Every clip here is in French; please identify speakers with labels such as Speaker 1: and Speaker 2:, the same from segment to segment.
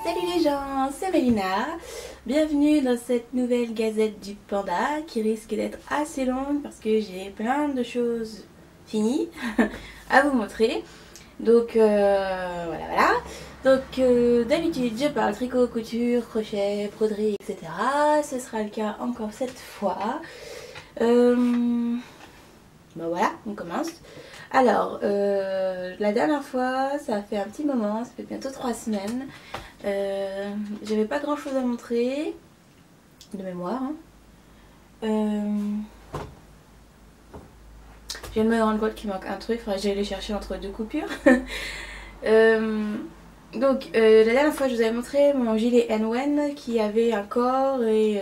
Speaker 1: Salut les gens, c'est Mélina. Bienvenue dans cette nouvelle gazette du panda qui risque d'être assez longue parce que j'ai plein de choses finies à vous montrer. Donc voilà. Donc d'habitude je parle tricot, couture, crochet, broderie, etc. Ce sera le cas encore cette fois. Bah voilà, on commence. Alors, la dernière fois, ça a fait un petit moment, ça fait bientôt 3 semaines. J'avais pas grand chose à montrer, de mémoire. Je viens de me rendre compte qu'il manque un truc, faudrait que j'aille le chercher entre deux coupures. Donc, la dernière fois, je vous avais montré mon gilet N-Wen qui avait un corps et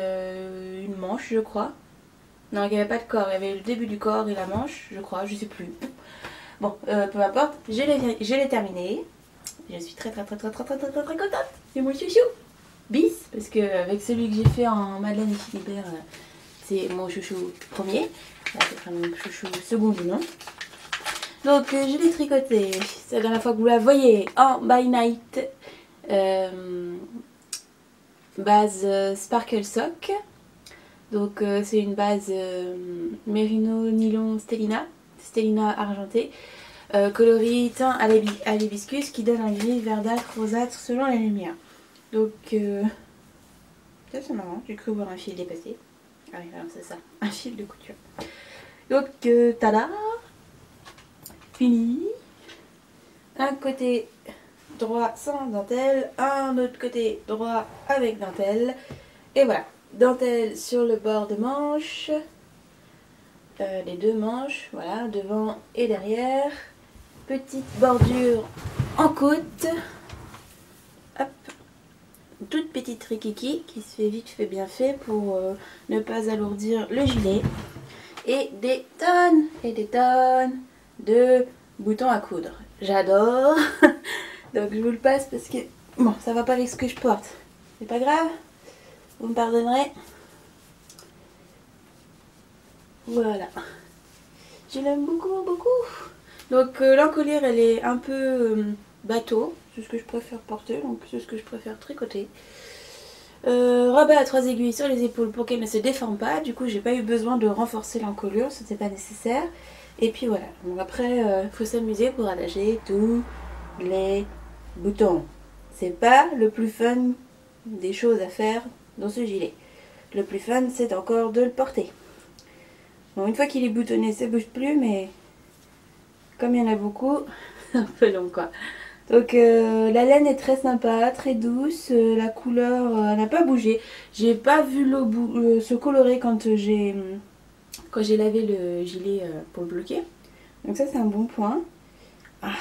Speaker 1: une manche, je crois. Non, il n'y avait pas de corps, il y avait le début du corps et la manche, je crois, je sais plus. Bon, peu importe, je l'ai terminé. Je suis très contente. C'est mon chouchou. Bis, parce que avec celui que j'ai fait en Madeleine et Philibert, c'est mon chouchou premier. Là, c'est mon chouchou second du nom. Donc, je l'ai tricoté. C'est la dernière fois que vous la voyez en by night. Base Sparkle Sock. Donc, c'est une base Merino Nylon Stellina argentée. Coloris teint à l'hibiscus qui donne un gris verdâtre rosâtre selon la lumière. Donc ça c'est marrant, j'ai cru voir un fil dépasser. Ah oui, alors c'est ça, un fil de couture. Donc tada, fini. Un côté droit sans dentelle, un autre côté droit avec dentelle. Et voilà, dentelle sur le bord de manche, les deux manches, voilà, devant et derrière. Petite bordure en côte, hop, toute petite rikiki qui se fait vite fait bien fait pour ne pas alourdir le gilet, et des tonnes de boutons à coudre. J'adore. Donc je vous le passe parce que bon, ça va pas avec ce que je porte, c'est pas grave, vous me pardonnerez. Voilà, je l'aime beaucoup. Donc l'encolure elle est un peu bateau, c'est ce que je préfère porter, donc c'est ce que je préfère tricoter. Rabat à 3 aiguilles sur les épaules pour qu'elle ne se déforme pas, du coup j'ai pas eu besoin de renforcer l'encolure, c'était pas nécessaire. Et puis voilà, donc après faut s'amuser pour attacher tous les boutons. C'est pas le plus fun des choses à faire dans ce gilet. Le plus fun c'est encore de le porter. Bon, une fois qu'il est boutonné ça bouge plus, mais comme il y en a beaucoup, c'est un peu long quoi. Donc la laine est très sympa, très douce, la couleur n'a pas bougé. J'ai pas vu l'eau se colorer quand j'ai lavé le gilet pour le bloquer. Donc ça c'est un bon point. Ah,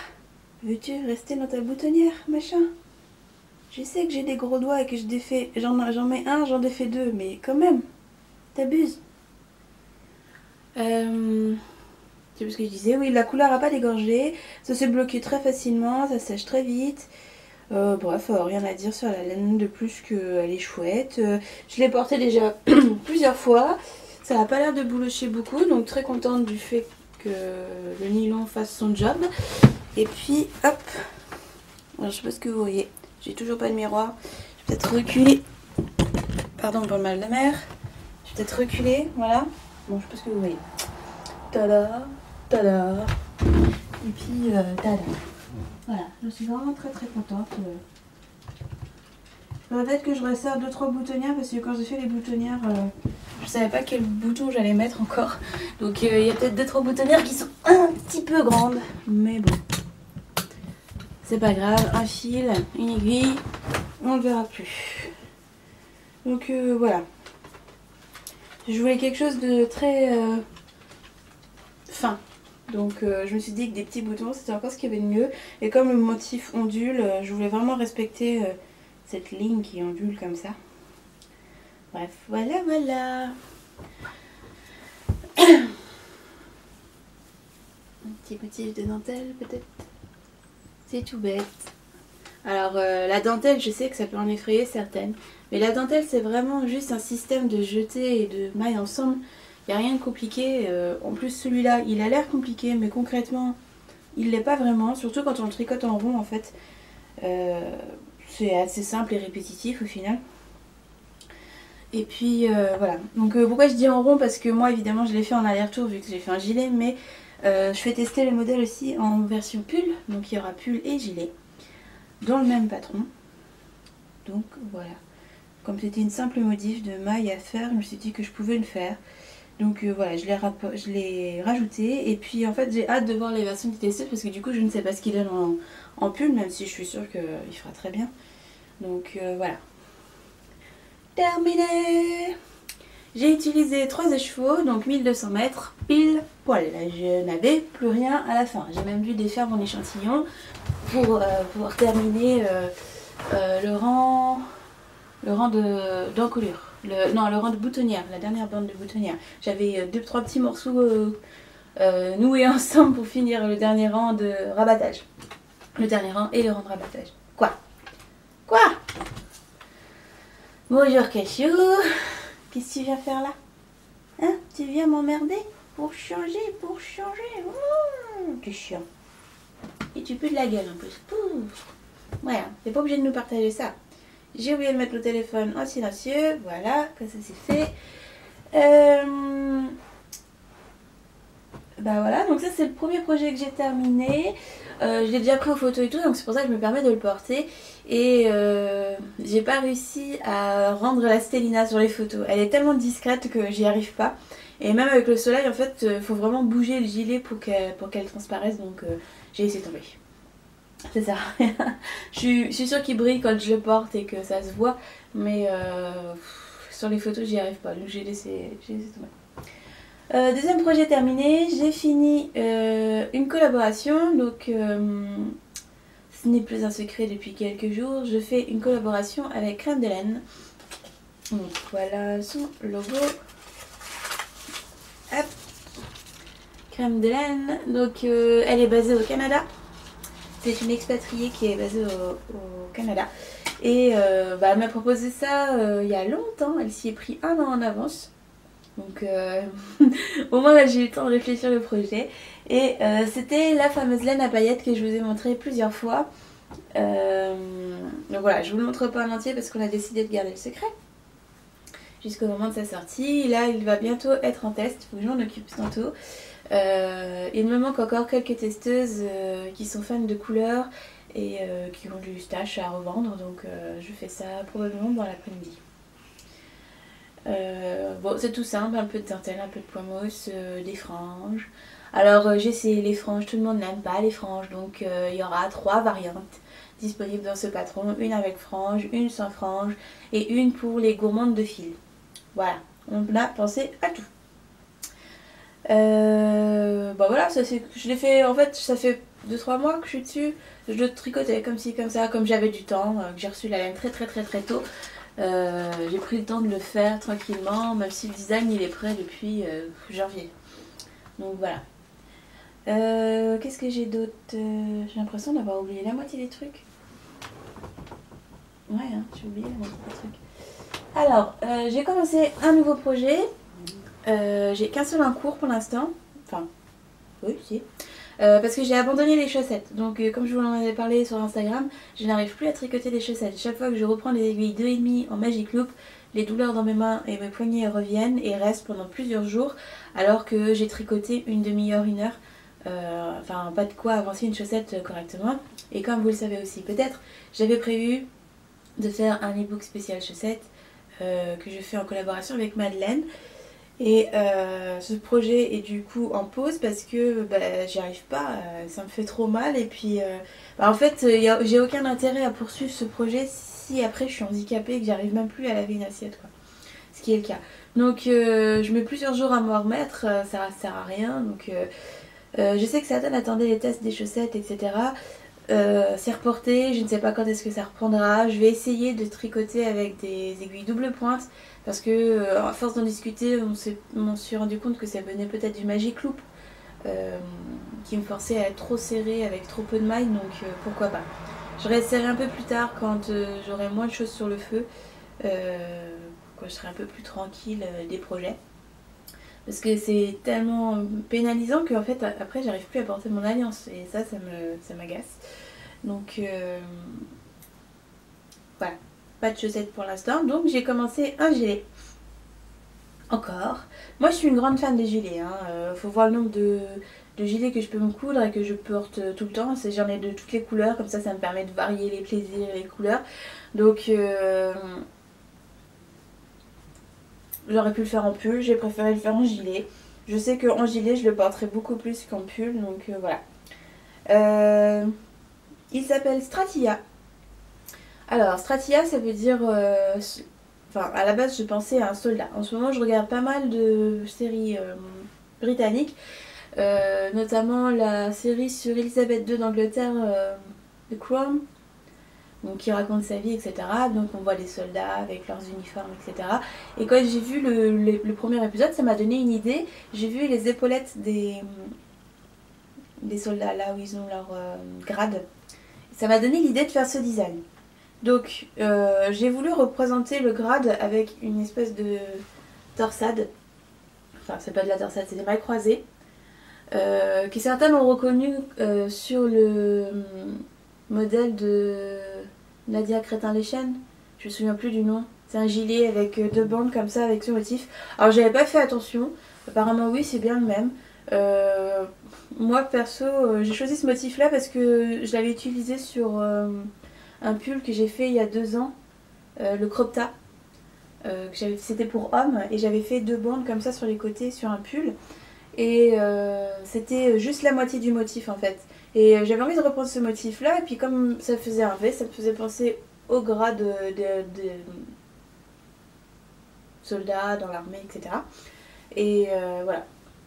Speaker 1: veux-tu rester dans ta boutonnière, machin? Je sais que j'ai des gros doigts et que je défais, j'en mets un, j'en défais deux, mais quand même, t'abuses. C'est ce que je disais, oui, la couleur n'a pas dégorgé, ça s'est bloqué très facilement, ça sèche très vite. Bref, rien à dire sur la laine de plus qu'elle est chouette. Je l'ai portée déjà plusieurs fois, ça n'a pas l'air de boulocher beaucoup, donc très contente du fait que le nylon fasse son job. Et puis, hop, alors, je sais pas ce que vous voyez, j'ai toujours pas de miroir, je vais peut-être reculer, pardon pour le mal de mer, je vais peut-être reculer, voilà, bon je sais pas ce que vous voyez. Tada, tada, et puis tada. Voilà, je suis vraiment très contente. Peut-être que je resserre 2-3 boutonnières parce que quand j'ai fait les boutonnières, je savais pas quel bouton j'allais mettre encore. Donc il y a peut-être 2-3 boutonnières qui sont un petit peu grandes, mais bon, c'est pas grave, un fil, une aiguille, on ne verra plus. Donc voilà, je voulais quelque chose de très fin. Donc je me suis dit que des petits boutons c'était encore ce qu'il y avait de mieux. Et comme le motif ondule, je voulais vraiment respecter cette ligne qui ondule comme ça. Bref, voilà. Un petit motif de dentelle peut-être. C'est tout bête. Alors la dentelle, je sais que ça peut en effrayer certaines. Mais la dentelle c'est vraiment juste un système de jeter et de mailles ensemble. Il n'y a rien de compliqué. En plus celui-là, il a l'air compliqué, mais concrètement, il l'est pas vraiment. Surtout quand on le tricote en rond en fait. c'est assez simple et répétitif au final. Et puis voilà, donc pourquoi je dis en rond, parce que moi évidemment je l'ai fait en aller-retour vu que j'ai fait un gilet, mais je vais tester le modèle aussi en version pull, donc il y aura pull et gilet dans le même patron. Donc voilà, comme c'était une simple modif de maille à faire, je me suis dit que je pouvais le faire. Donc voilà, je l'ai rajouté, et puis en fait j'ai hâte de voir les versions du testeuse, parce que du coup je ne sais pas ce qu'il donne en pull, même si je suis sûre qu'il fera très bien. Donc voilà. Terminé. J'ai utilisé 3 écheveaux, donc 1200 mètres, pile poil. Je n'avais plus rien à la fin. J'ai même dû défaire mon échantillon pour pouvoir terminer le rang d'encolure. Non, le rang de boutonnière, la dernière bande de boutonnière. J'avais 2-3 petits morceaux noués ensemble pour finir le dernier rang de rabattage. Le dernier rang et le rang de rabattage. Quoi? Bonjour Cachou. Qu'est-ce que tu viens faire là? Hein? Tu viens m'emmerder? Pour changer. T'es chiant. Et tu pues de la gueule en plus. Pouf. Voilà, t'es pas obligé de nous partager ça. J'ai oublié de mettre le téléphone en silencieux. Voilà, que ça c'est fait. Bah voilà, donc ça c'est le premier projet que j'ai terminé. Je l'ai déjà pris en photo et tout, donc c'est pour ça que je me permets de le porter. Et j'ai pas réussi à rendre la Stellina sur les photos. Elle est tellement discrète que j'y arrive pas. Et même avec le soleil, en fait, faut vraiment bouger le gilet pour qu'elle transparaisse. Donc j'ai laissé tomber. C'est ça. Je suis sûre qu'il brille quand je le porte et que ça se voit. Mais sur les photos, j'y arrive pas. Donc j'ai laissé tomber. Deuxième projet terminé, j'ai fini une collaboration, donc ce n'est plus un secret depuis quelques jours, je fais une collaboration avec Crème de Laine. Donc voilà son logo. Hop. Crème de Laine, donc elle est basée au Canada. C'est une expatriée qui est basée au Canada. Et elle m'a proposé ça il y a longtemps, elle s'y est pris 1 an en avance. Donc au moins là j'ai eu le temps de réfléchir le projet. Et c'était la fameuse laine à paillettes que je vous ai montré plusieurs fois. Donc voilà, je vous le montre pas en entier parce qu'on a décidé de garder le secret jusqu'au moment de sa sortie. Là il va bientôt être en test, il faut que je m'en occupe tantôt. Il me manque encore quelques testeuses qui sont fans de couleurs et qui ont du stash à revendre. Donc je fais ça probablement dans l'après-midi. Bon, c'est tout simple, un peu de dentelle, un peu de point mousse, des franges. Alors j'ai essayé les franges, tout le monde n'aime pas les franges, donc il y aura 3 variantes disponibles dans ce patron, une avec franges, une sans franges et une pour les gourmandes de fil. Voilà, on a pensé à tout. Bon voilà, je l'ai fait, en fait ça fait 2-3 mois que je suis dessus. Je le tricotais comme ci comme ça, comme j'avais du temps, que j'ai reçu la laine très tôt. J'ai pris le temps de le faire tranquillement, même si le design il est prêt depuis janvier. Donc voilà. Qu'est-ce que j'ai d'autre? J'ai l'impression d'avoir oublié la moitié des trucs. Ouais, hein, j'ai oublié la moitié des trucs. Alors, j'ai commencé un nouveau projet. J'ai qu'un seul en cours pour l'instant. Enfin, oui, si. Parce que j'ai abandonné les chaussettes. Donc comme je vous en avais parlé sur Instagram, je n'arrive plus à tricoter les chaussettes. Chaque fois que je reprends les aiguilles 2,5 en Magic Loop, les douleurs dans mes mains et mes poignets reviennent et restent pendant plusieurs jours, alors que j'ai tricoté une demi-heure, 1 heure. Enfin, pas de quoi avancer une chaussette correctement. Et comme vous le savez aussi peut-être, j'avais prévu de faire un ebook spécial chaussettes que je fais en collaboration avec Madeleine. Et ce projet est du coup en pause parce que j'y arrive pas, ça me fait trop mal. Et puis en fait j'ai aucun intérêt à poursuivre ce projet si après je suis handicapée et que j'arrive même plus à laver une assiette, quoi. Ce qui est le cas. Donc je mets plusieurs jours à m'en remettre, ça sert à rien. Donc je sais que Satan attendait les tests des chaussettes, etc. C'est reporté, je ne sais pas quand est-ce que ça reprendra. Je vais essayer de tricoter avec des aiguilles double pointe parce que à force d'en discuter, on s'est rendu compte que ça venait peut-être du Magic Loop qui me forçait à être trop serré avec trop peu de mailles, donc pourquoi pas. Je réessayerai un peu plus tard quand j'aurai moins de choses sur le feu, quand je serai un peu plus tranquille des projets. Parce que c'est tellement pénalisant qu'en fait après j'arrive plus à porter mon alliance et ça m'agace. Donc voilà, pas de chaussettes pour l'instant. Donc j'ai commencé un gilet. Encore. Moi je suis une grande fan des gilets. Faut voir le nombre de gilets que je peux me coudre et que je porte tout le temps. J'en ai de toutes les couleurs, comme ça me permet de varier les plaisirs et les couleurs. Donc j'aurais pu le faire en pull, j'ai préféré le faire en gilet. Je sais qu'en gilet je le porterai beaucoup plus qu'en pull, donc voilà. Il s'appelle Stratia. Alors Stratia ça veut dire... Enfin à la base je pensais à un soldat. En ce moment je regarde pas mal de séries britanniques. Notamment la série sur Elisabeth II d'Angleterre, The Crown. Donc qui raconte sa vie, etc. Donc on voit les soldats avec leurs uniformes, etc. Et quand j'ai vu le premier épisode, ça m'a donné une idée. J'ai vu les épaulettes des soldats là où ils ont leur grade. Ça m'a donné l'idée de faire ce design. Donc j'ai voulu représenter le grade avec une espèce de torsade. Enfin c'est pas de la torsade, c'est des mailles croisées. Que certains ont reconnu sur le modèle de Nadia Crétin-Leschène, je me souviens plus du nom. C'est un gilet avec 2 bandes comme ça avec ce motif. Alors j'avais pas fait attention, apparemment oui c'est bien le même. Moi perso j'ai choisi ce motif là parce que je l'avais utilisé sur un pull que j'ai fait il y a 2 ans, le crop top. C'était pour homme et j'avais fait 2 bandes comme ça sur les côtés sur un pull. Et c'était juste la moitié du motif en fait. Et j'avais envie de reprendre ce motif là, et puis comme ça faisait un V, ça me faisait penser au grade de soldats dans l'armée, etc. Et voilà.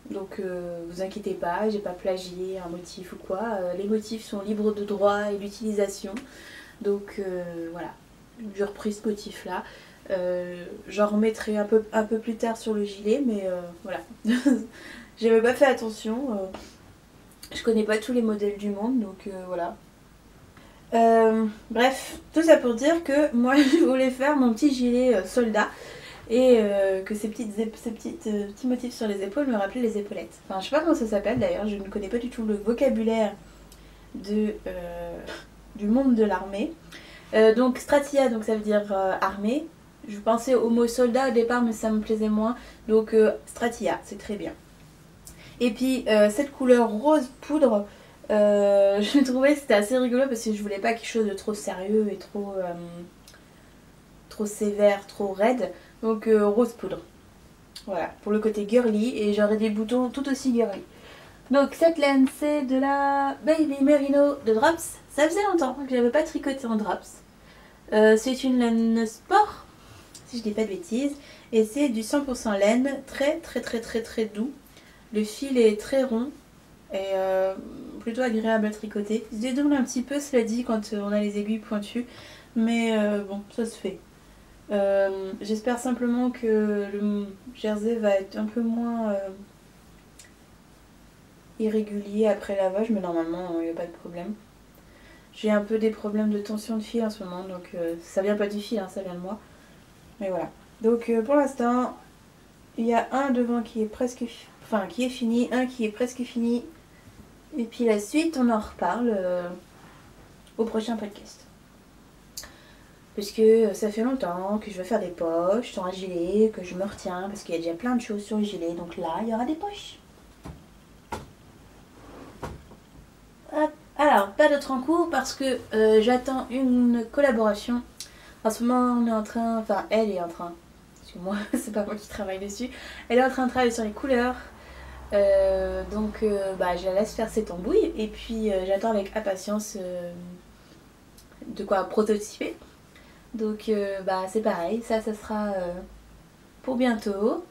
Speaker 1: Donc vous inquiétez pas, j'ai pas plagié un motif ou quoi. Les motifs sont libres de droit et d'utilisation. Donc voilà, j'ai repris ce motif là. J'en remettrai un peu plus tard sur le gilet, mais voilà. J'avais pas fait attention. Je connais pas tous les modèles du monde, donc voilà. Bref, tout ça pour dire que moi je voulais faire mon petit gilet soldat et que ces petits motifs sur les épaules me rappelaient les épaulettes. Enfin, je sais pas comment ça s'appelle d'ailleurs, je ne connais pas du tout le vocabulaire du monde de l'armée. Donc Stratia, donc ça veut dire armée. Je pensais au mot soldat au départ, mais ça me plaisait moins. Donc Stratia, c'est très bien. Et puis cette couleur rose poudre, je trouvais que c'était assez rigolo parce que je voulais pas quelque chose de trop sérieux et trop sévère, trop raide. Donc rose poudre. Voilà, pour le côté girly, et j'aurai des boutons tout aussi girly. Donc cette laine c'est de la Baby Merino de Drops. Ça faisait longtemps que j'avais pas tricoté en Drops. C'est une laine sport, si je dis pas de bêtises. Et c'est du 100% laine, très doux. Le fil est très rond et plutôt agréable à tricoter. Il se dédouble un petit peu, cela dit, quand on a les aiguilles pointues. Mais bon, ça se fait. J'espère simplement que le jersey va être un peu moins irrégulier après lavage. Mais normalement, il n'y a pas de problème. J'ai un peu des problèmes de tension de fil en ce moment. Donc ça vient pas du fil, hein, ça vient de moi. Mais voilà. Donc pour l'instant, il y a un devant qui est presque... Enfin, qui est fini, un qui est presque fini. Et puis la suite, on en reparle au prochain podcast. Parce que ça fait longtemps que je veux faire des poches sur un gilet, que je me retiens, parce qu'il y a déjà plein de choses sur le gilet. Donc là, il y aura des poches. Hop. Alors, pas d'autre en cours parce que j'attends une collaboration. En ce moment, on est en train... Enfin, elle est en train... Parce que moi, c'est pas moi qui travaille dessus. Elle est en train de travailler sur les couleurs. Donc je la laisse faire ses tambouilles et puis j'attends avec impatience de quoi prototyper. Donc c'est pareil, ça sera pour bientôt.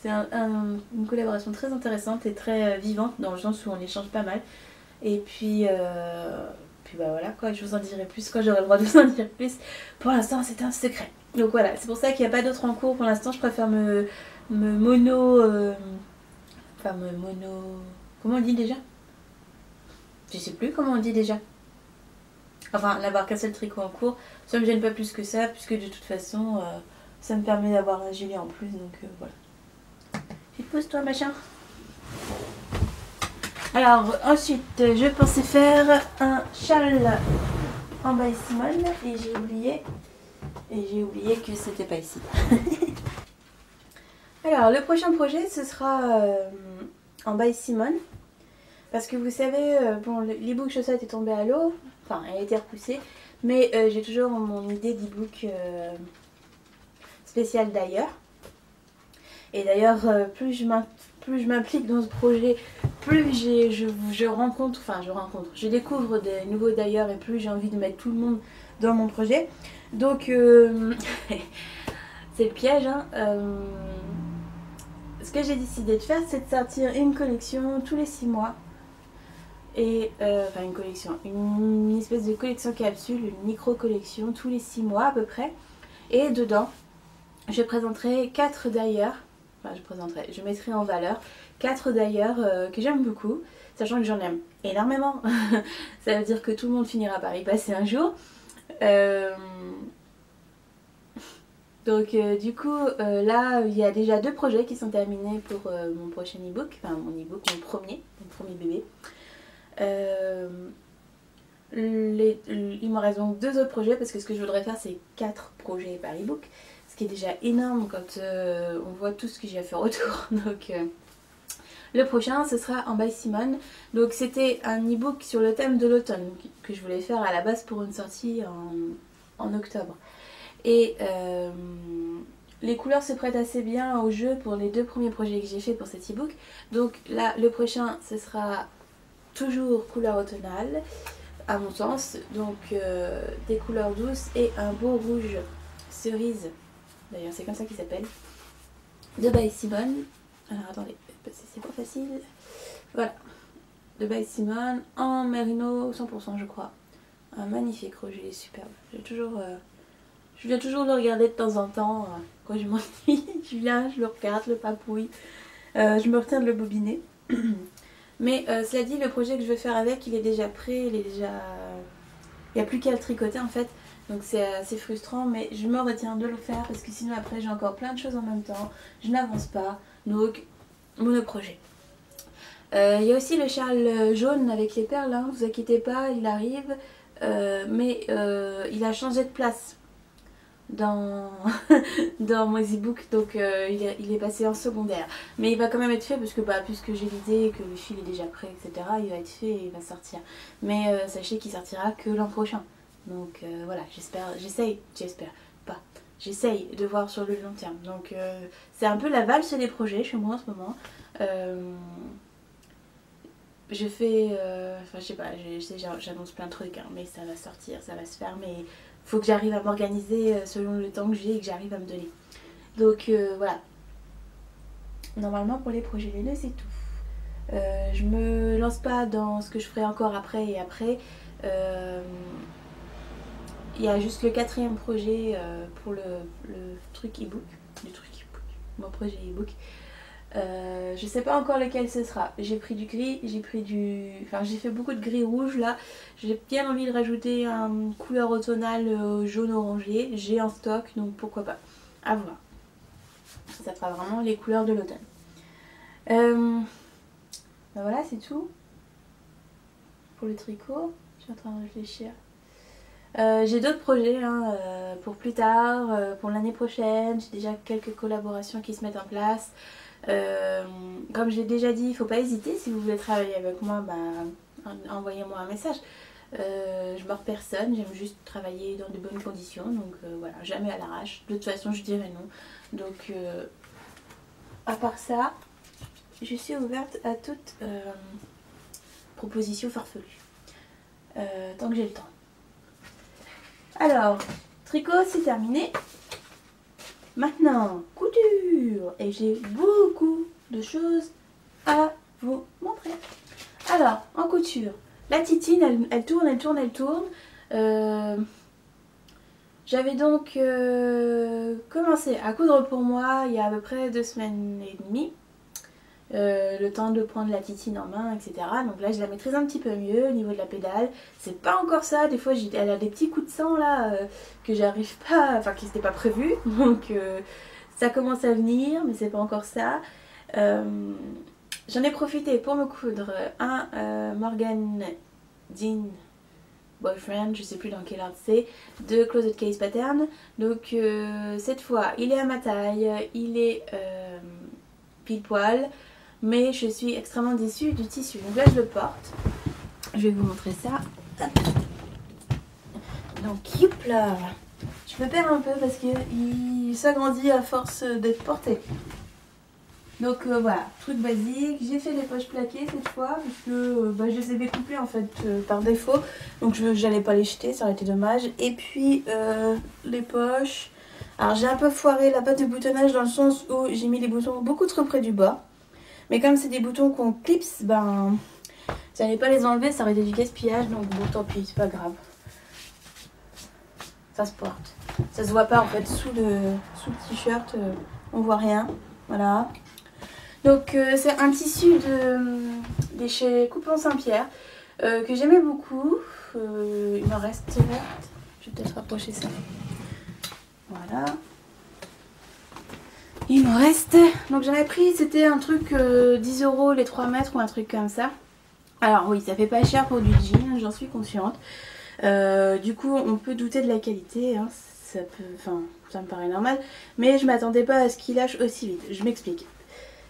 Speaker 1: C'est une collaboration très intéressante et très vivante dans le sens où on échange pas mal. Et puis voilà quoi, je vous en dirai plus quand j'aurai le droit de vous en dire plus. Pour l'instant c'est un secret. Donc voilà, c'est pour ça qu'il n'y a pas d'autre en cours pour l'instant. Je préfère me mono... Comment on dit déjà? Je sais plus comment on dit déjà. Enfin, n'avoir qu'un seul tricot en cours, ça me gêne pas plus que ça, puisque de toute façon, ça me permet d'avoir un gilet en plus, donc voilà. Tu te poses toi, machin. Alors, ensuite, je pensais faire un châle en by Simone et j'ai oublié que c'était pas ici. Alors le prochain projet ce sera en by Simone parce que vous savez bon, l'ebook chaussette est tombé à l'eau, enfin elle a été repoussée, mais j'ai toujours mon idée d'ebook spécial d'ailleurs. Et d'ailleurs plus je m'implique dans ce projet, plus je découvre des nouveaux d'ailleurs et plus j'ai envie de mettre tout le monde dans mon projet. Donc c'est le piège hein. Ce que j'ai décidé de faire, c'est de sortir une collection tous les 6 mois. Et enfin une collection, une espèce de collection capsule, une micro collection tous les 6 mois à peu près. Et dedans, je présenterai 4 d'ailleurs. Enfin, je mettrai en valeur 4 d'ailleurs que j'aime beaucoup, sachant que j'en aime énormément. Ça veut dire que tout le monde finira par y passer un jour. Donc du coup là il y a déjà 2 projets qui sont terminés pour mon prochain ebook, enfin mon ebook, mon premier bébé. Il me reste donc 2 autres projets parce que ce que je voudrais faire c'est 4 projets par ebook, ce qui est déjà énorme quand on voit tout ce que j'ai à faire autour. Donc le prochain ce sera en by Simone. Donc c'était un ebook sur le thème de l'automne que je voulais faire à la base pour une sortie en octobre. Et les couleurs se prêtent assez bien au jeu pour les 2 premiers projets que j'ai fait pour cet ebook. Donc là le prochain ce sera toujours couleur automnale à mon sens, donc des couleurs douces et un beau rouge cerise, d'ailleurs c'est comme ça qu'il s'appelle, de by Simone. Alors attendez, c'est pas facile, voilà, de by Simone en merino 100% je crois, un magnifique rouge, il est superbe, je viens toujours le regarder de temps en temps quand je m'ennuie, je le regarde, le papouille, je me retiens de le bobiner. Mais cela dit, le projet que je vais faire avec, il est déjà prêt, il n'y a plus qu'à le tricoter en fait. Donc c'est assez frustrant, mais je me retiens de le faire parce que sinon après j'ai encore plein de choses en même temps. Je n'avance pas, donc monoprojet. Il y a aussi le châle jaune avec les perles, hein, vous inquiétez pas, il arrive. Mais il a changé de place dans mon ebook, donc il est passé en secondaire, mais il va quand même être fait parce que puisque j'ai l'idée que le fil est déjà prêt, etc., il va être fait et il va sortir, mais sachez qu'il sortira que l'an prochain, donc voilà, j'essaye de voir sur le long terme, donc c'est un peu la valse des projets chez moi en ce moment. Je fais, enfin je sais pas, j'annonce plein de trucs hein, mais ça va sortir, ça va se faire, mais faut que j'arrive à m'organiser selon le temps que j'ai et que j'arrive à me donner. Donc voilà. Normalement pour les projets les deux c'est tout. Je me lance pas dans ce que je ferai encore après et après. Il y a juste le 4e projet pour le truc ebook. Mon projet ebook. Je sais pas encore lequel ce sera. J'ai pris du gris, j'ai fait beaucoup de gris rouge là. J'ai bien envie de rajouter une couleur automnale jaune orangé. J'ai en stock, donc pourquoi pas. À voir. Ça fera vraiment les couleurs de l'automne. Ben voilà, c'est tout pour le tricot. Je suis en train de réfléchir. J'ai d'autres projets hein, pour plus tard, pour l'année prochaine. J'ai déjà quelques collaborations qui se mettent en place. Comme j'ai déjà dit, il ne faut pas hésiter, si vous voulez travailler avec moi, envoyez-moi un message. Je mords personne, j'aime juste travailler dans de bonnes conditions, donc voilà, jamais à l'arrache. De toute façon je dirais non. Donc à part ça, je suis ouverte à toute proposition farfelue, tant que j'ai le temps. Alors, tricot c'est terminé. Maintenant, couture. Et j'ai beaucoup de choses à vous montrer. Alors, en couture, la titine, elle tourne. J'avais donc commencé à coudre pour moi il y a à peu près 2 semaines et demie. Le temps de prendre la titine en main, etc. Donc là je la maîtrise un petit peu mieux au niveau de la pédale. C'est pas encore ça, des fois elle a des petits coups de sang là que j'arrive pas, enfin qui n'étaient pas prévus. Donc ça commence à venir, mais c'est pas encore ça. J'en ai profité pour me coudre un Morgan Jean Boyfriend, je sais plus dans quel ordre c'est, de Closet Case Pattern. Donc cette fois il est à ma taille, il est pile poil, mais je suis extrêmement déçue du tissu. Donc là je le porte, je vais vous montrer ça. Hop. Donc youp là, je me perds un peu parce qu'il s'agrandit à force d'être porté. Donc voilà, truc basique. J'ai fait les poches plaquées cette fois parce que je les ai découpées en fait par défaut. Donc j'allais pas les jeter, ça aurait été dommage. Et puis les poches. Alors j'ai un peu foiré la pâte de boutonnage dans le sens où j'ai mis les boutons beaucoup trop près du bas. Mais comme c'est des boutons qu'on clipse, ben j'allais pas les enlever, ça aurait été du gaspillage. Donc bon, tant pis, c'est pas grave. Ça se porte. Ça se voit pas en fait sous le t-shirt, on voit rien. Voilà. Donc c'est un tissu de chez Coupon Saint-Pierre que j'aimais beaucoup. Il m'en reste, je vais peut-être rapprocher ça. Voilà. Il m'en reste. Donc j'en ai pris, c'était un truc 10 € les 3 mètres ou un truc comme ça. Alors oui, ça fait pas cher pour du jean, j'en suis consciente. Du coup on peut douter de la qualité, hein. Ça me paraît normal. Mais je m'attendais pas à ce qu'il lâche aussi vite, je m'explique.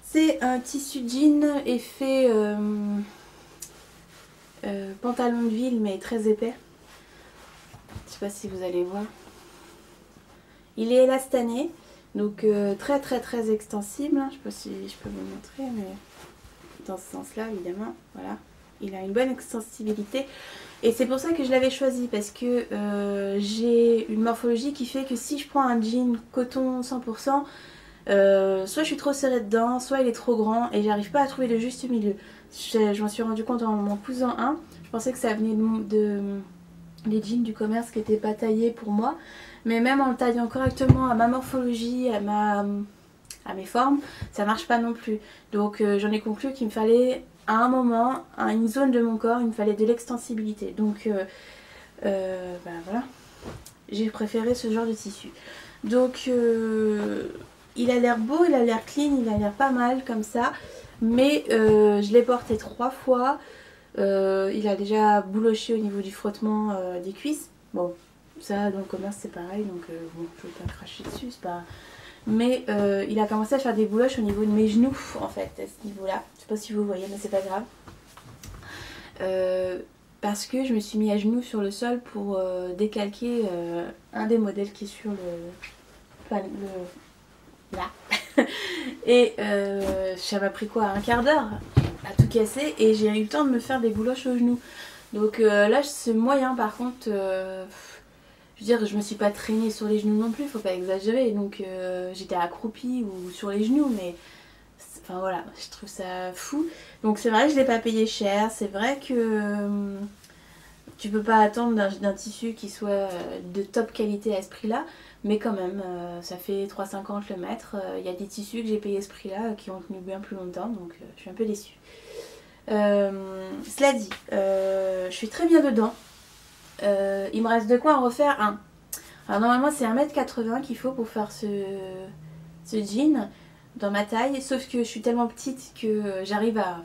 Speaker 1: C'est un tissu jean effet pantalon de ville mais très épais. Je sais pas si vous allez voir. Il est élastané, donc très extensible. Je sais pas si je peux vous montrer, mais dans ce sens-là évidemment. Voilà, il a une bonne extensibilité. Et c'est pour ça que je l'avais choisi parce que j'ai une morphologie qui fait que si je prends un jean coton 100%, soit je suis trop serrée dedans, soit il est trop grand et j'arrive pas à trouver le juste milieu. Je m'en suis rendu compte en m'en cousant un. Je pensais que ça venait des jeans du commerce qui n'étaient pas taillés pour moi. Mais même en le taillant correctement à ma morphologie, à mes formes, ça marche pas non plus. Donc j'en ai conclu qu'il me fallait à un moment, à une zone de mon corps, il me fallait de l'extensibilité. Donc voilà, j'ai préféré ce genre de tissu. Donc il a l'air beau, il a l'air clean, il a l'air pas mal comme ça. Mais je l'ai porté 3 fois. Il a déjà bouloché au niveau du frottement des cuisses. Bon, ça dans le commerce c'est pareil, donc bon, je ne vais pas cracher dessus, c'est pas... Mais il a commencé à faire des bouloches au niveau de mes genoux en fait, à ce niveau-là. Je sais pas si vous voyez, mais c'est pas grave. Parce que je me suis mis à genoux sur le sol pour décalquer un des modèles qui est sur là. Et ça m'a pris quoi, un quart d'heure à tout casser et j'ai eu le temps de me faire des bouloches aux genoux. Donc là c'est moyen par contre. Je veux dire, je me suis pas traînée sur les genoux non plus, faut pas exagérer. Donc j'étais accroupie ou sur les genoux, mais enfin voilà, je trouve ça fou. Donc c'est vrai que je l'ai pas payé cher. C'est vrai que tu peux pas attendre d'un tissu qui soit de top qualité à ce prix-là. Mais quand même, ça fait 3,50 le mètre. Il y a des tissus que j'ai payé ce prix-là qui ont tenu bien plus longtemps, donc je suis un peu déçue. Cela dit, je suis très bien dedans. Il me reste de quoi en refaire un. Alors normalement c'est 1,80 m qu'il faut pour faire ce jean dans ma taille, sauf que je suis tellement petite que j'arrive à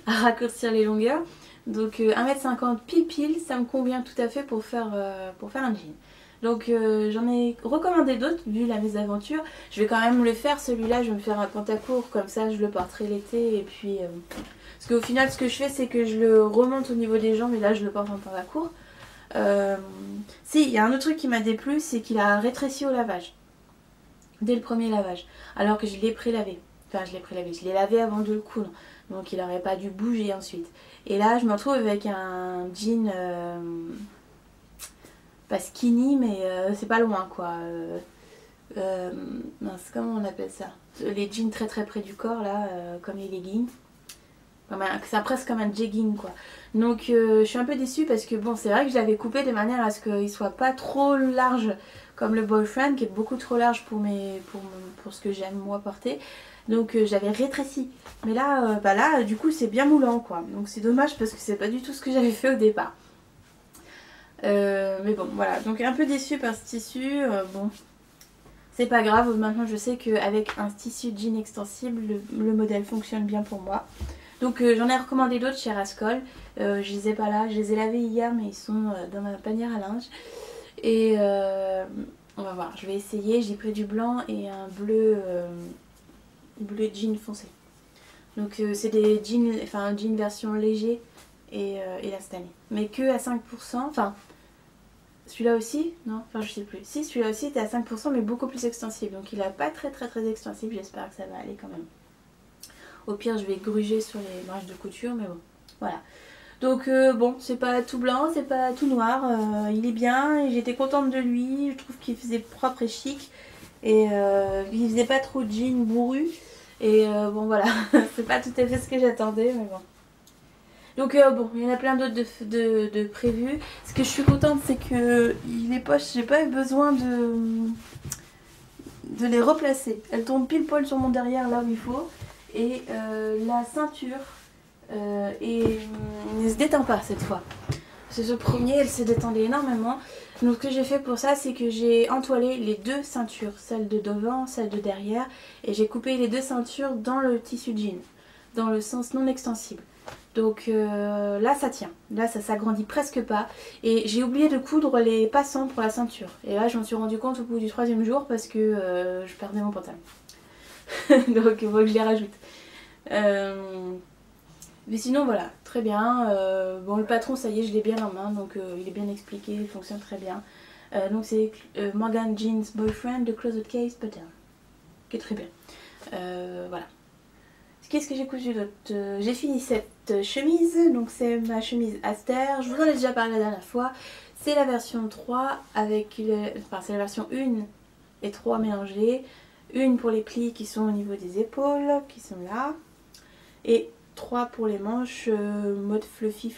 Speaker 1: raccourcir les longueurs. Donc 1,50 m pile, ça me convient tout à fait pour faire un jean. Donc j'en ai recommandé d'autres vu la mésaventure. Je vais quand même le faire, celui-là je vais me faire un pantacourt, comme ça je le porterai l'été. Et puis parce qu'au final ce que je fais c'est que je le remonte au niveau des jambes et là je le porte en pantacourt. Si, il y a un autre truc qui m'a déplu, c'est qu'il a rétréci au lavage dès le premier lavage, alors que je l'ai pré-lavé. Enfin je l'ai lavé avant de le coudre, donc il n'aurait pas dû bouger ensuite. Et là je me retrouve avec un jean pas skinny, mais c'est pas loin quoi. Mince, comment on appelle ça? Les jeans très près du corps là, comme les leggings. C'est presque comme un jegging quoi. Donc je suis un peu déçue parce que bon, c'est vrai que je l'avais coupé de manière à ce qu'il soit pas trop large comme le Boyfriend qui est beaucoup trop large pour ce que j'aime moi porter. Donc j'avais rétréci. Mais là, là du coup c'est bien moulant quoi. Donc c'est dommage parce que c'est pas du tout ce que j'avais fait au départ. Mais bon voilà, donc un peu déçue par ce tissu. Bon, c'est pas grave, maintenant je sais qu'avec un tissu jean extensible le modèle fonctionne bien pour moi. Donc j'en ai recommandé d'autres chez Rascol. Je les ai pas là, je les ai lavés hier mais ils sont dans ma panière à linge. Et on va voir, je vais essayer. J'ai pris du blanc et un bleu jean foncé. Donc c'est des jeans, enfin un jean version léger et élastomé. Mais que à 5%, enfin celui-là aussi, non, enfin je sais plus. Si celui-là aussi était à 5% mais beaucoup plus extensible. Donc il a pas très extensible, j'espère que ça va aller quand même. Au pire je vais gruger sur les marges de couture mais bon, voilà. Donc bon, c'est pas tout blanc, c'est pas tout noir, il est bien et j'étais contente de lui, je trouve qu'il faisait propre et chic et il faisait pas trop jean bourru et bon voilà, c'est pas tout à fait ce que j'attendais mais bon. Donc bon, il y en a plein d'autres de prévus. Ce que je suis contente c'est que les poches, j'ai pas eu besoin de les replacer. Elles tombent pile poil sur mon derrière là où il faut et la ceinture et ne se détend pas cette fois. C'est ce premier, elle s'est détendue énormément. Donc ce que j'ai fait pour ça, c'est que j'ai entoilé les deux ceintures, celle de devant, celle de derrière, et j'ai coupé les deux ceintures dans le tissu jean, dans le sens non extensible. Donc là ça tient, là ça s'agrandit presque pas. Et j'ai oublié de coudre les passants pour la ceinture. Et là je m'en suis rendu compte au bout du 3e jour parce que je perdais mon pantalon. Donc il faut que je les rajoute. Mais sinon voilà, très bien. Bon le patron ça y est je l'ai bien en main donc il est bien expliqué, il fonctionne très bien. Donc c'est Morgan Jeans Boyfriend de Closet Case Pattern, qui est très bien. Voilà. Qu'est-ce que j'ai cousu d'autre? J'ai fini cette chemise, donc c'est ma chemise Aster. Je vous en ai déjà parlé la dernière fois. C'est la version 3 avec enfin c'est la version 1 et 3 mélangées. Une pour les plis qui sont au niveau des épaules, qui sont là. Et 3 pour les manches, mode fluffy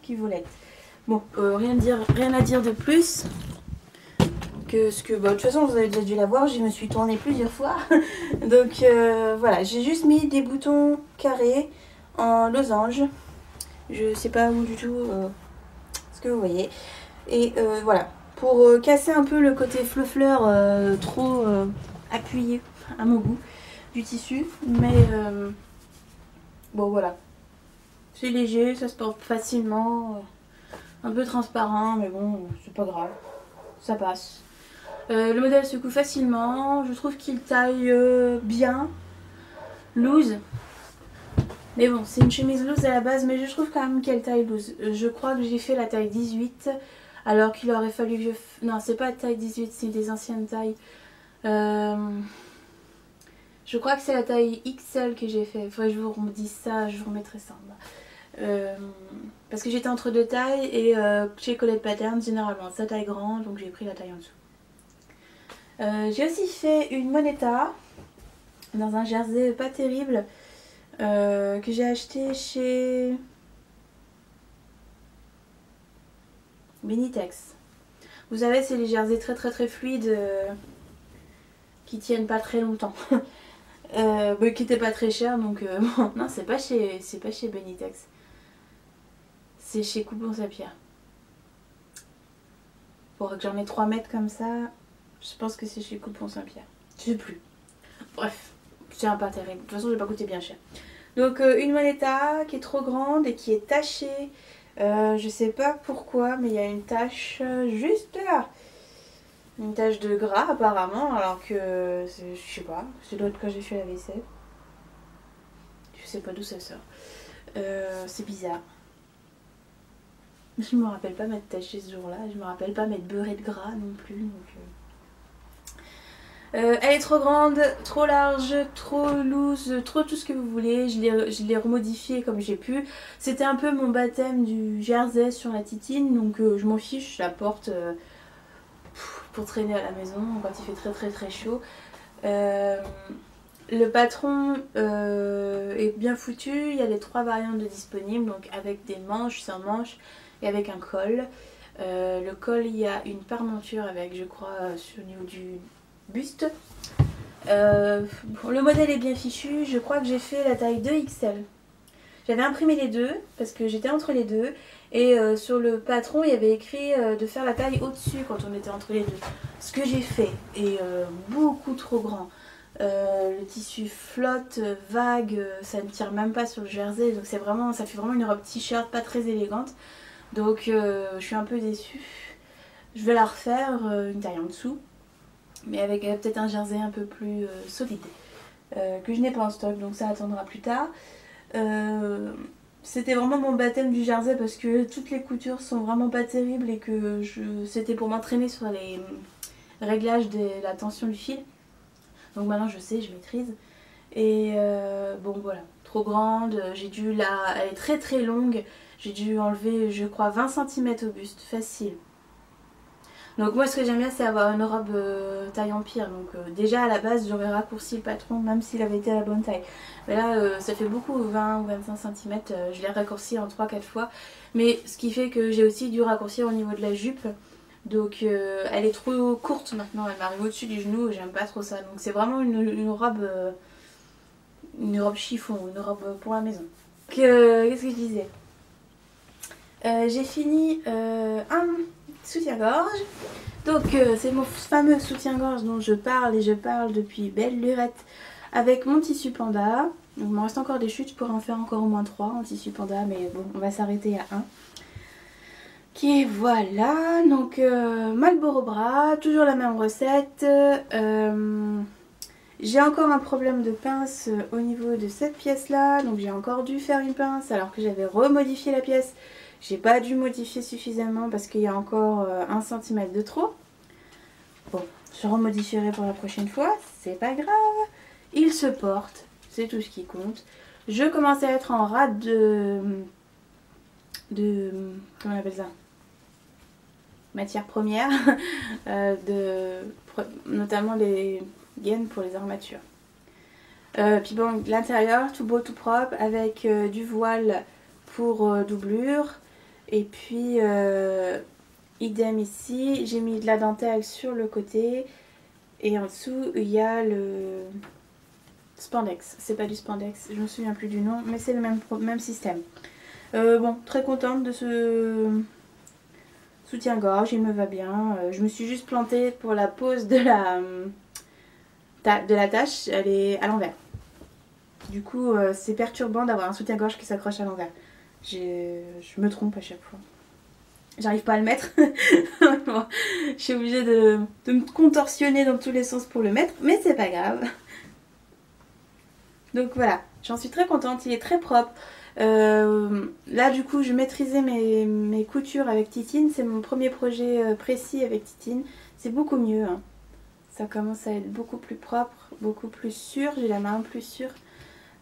Speaker 1: qui volette. Bon, rien à dire de plus que ce que... Bah, de toute façon, vous avez déjà dû la voir, je me suis tournée plusieurs fois. Donc voilà, j'ai juste mis des boutons carrés en losange. Je sais pas où du tout ce que vous voyez. Et voilà, pour casser un peu le côté fleur trop appuyé à mon goût du tissu. Mais... bon voilà, c'est léger, ça se porte facilement, un peu transparent mais bon c'est pas grave, ça passe. Le modèle se coud facilement, je trouve qu'il taille bien, loose. Mais bon c'est une chemise loose à la base mais je trouve quand même qu'elle taille loose. Je crois que j'ai fait la taille 18 alors qu'il aurait fallu que je... Non c'est pas taille 18, c'est des anciennes tailles. Je crois que c'est la taille XL que j'ai fait. Il faudrait que je vous redise ça, je vous remettrai ça en bas. Parce que j'étais entre deux tailles et chez Colette Pattern, généralement sa taille grande, donc j'ai pris la taille en dessous. J'ai aussi fait une moneta dans un jersey pas terrible que j'ai acheté chez Benitex. Vous savez, c'est les jerseys très fluides qui tiennent pas très longtemps. Qui était pas très cher donc bon, non c'est pas chez Benitex, c'est chez Coupon Saint-Pierre. Pour que j'en ai 3 mètres comme ça, je pense que c'est chez Coupon Saint-Pierre, je sais plus, bref c'est un pas terrible, de toute façon j'ai pas coûté bien cher. Donc une moneta qui est trop grande et qui est tachée, je sais pas pourquoi mais il y a une tache juste là. Une tache de gras apparemment, alors que je sais pas, c'est doit être quand j'ai fait la vaisselle. Je sais pas d'où ça sort. C'est bizarre. Je me rappelle pas m'être tachée ce jour-là, je me rappelle pas m'être beurrée de gras non plus. Donc, elle est trop grande, trop large, trop loose, trop tout ce que vous voulez. Je l'ai remodifiée comme j'ai pu. C'était un peu mon baptême du jersey sur la titine, donc je m'en fiche, je la porte... pour traîner à la maison quand il fait très chaud. Le patron est bien foutu, il y a les 3 variantes de disponibles, donc avec des manches, sans manches et avec un col. Le col, il y a une parmenture avec, je crois, au niveau du buste. Bon, le modèle est bien fichu, je crois que j'ai fait la taille 2XL. J'avais imprimé les deux parce que j'étais entre les deux. Et sur le patron il y avait écrit de faire la taille au-dessus quand on était entre les deux. Ce que j'ai fait est beaucoup trop grand. Le tissu flotte, vague, ça ne tire même pas sur le jersey. Donc c'est vraiment, ça fait vraiment une robe t-shirt pas très élégante. Donc je suis un peu déçue. Je vais la refaire une taille en dessous. Mais avec peut-être un jersey un peu plus solide. Que je n'ai pas en stock, donc ça attendra plus tard. C'était vraiment mon baptême du jersey parce que toutes les coutures sont vraiment pas terribles et que c'était pour m'entraîner sur les réglages de la tension du fil. Donc maintenant je sais, je maîtrise. Et bon voilà, trop grande, elle est très très longue. J'ai dû enlever je crois 20 cm au buste, facile. Donc moi ce que j'aime bien c'est avoir une robe taille empire. Donc déjà à la base j'aurais raccourci le patron même s'il avait été à la bonne taille. Mais là ça fait beaucoup, 20 ou 25 cm, je l'ai raccourci en 3-4 fois. Mais ce qui fait que j'ai aussi dû raccourcir au niveau de la jupe. Donc elle est trop courte maintenant, elle m'arrive au-dessus du genou, j'aime pas trop ça. Donc c'est vraiment une robe chiffon, une robe pour la maison. Qu'est-ce que je disais? J'ai fini un soutien-gorge. Donc c'est mon fameux soutien-gorge dont je parle et je parle depuis belle lurette avec mon tissu panda. Donc, il m'en reste encore des chutes, je pourrais en faire encore au moins 3 en tissu panda, mais bon on va s'arrêter à 1. Qui est voilà, donc Marlboro bras, toujours la même recette. J'ai encore un problème de pince au niveau de cette pièce là, donc j'ai encore dû faire une pince alors que j'avais remodifié la pièce. J'ai pas dû modifier suffisamment parce qu'il y a encore 1 cm de trop. Bon, je remodifierai pour la prochaine fois, c'est pas grave. Il se porte, c'est tout ce qui compte. Je commence à être en rade comment on appelle ça, matière première, notamment les gaines pour les armatures. Puis bon, l'intérieur tout beau tout propre avec du voile pour doublure. Et puis idem ici, j'ai mis de la dentelle sur le côté. Et en dessous il y a le spandex. C'est pas du spandex, je me souviens plus du nom, mais c'est le même système. Bon, très contente de ce soutien-gorge, il me va bien. Je me suis juste plantée pour la pose de la tache, elle est à l'envers. Du coup, c'est perturbant d'avoir un soutien-gorge qui s'accroche à l'envers. Je me trompe à chaque fois. J'arrive pas à le mettre. Bon, je suis obligée de me contorsionner dans tous les sens pour le mettre, mais c'est pas grave. Donc voilà, j'en suis très contente, il est très propre. Là du coup je maîtrisais mes coutures avec Titine, c'est mon premier projet précis avec Titine, c'est beaucoup mieux, hein. Ça commence à être beaucoup plus propre, beaucoup plus sûr, j'ai la main plus sûre.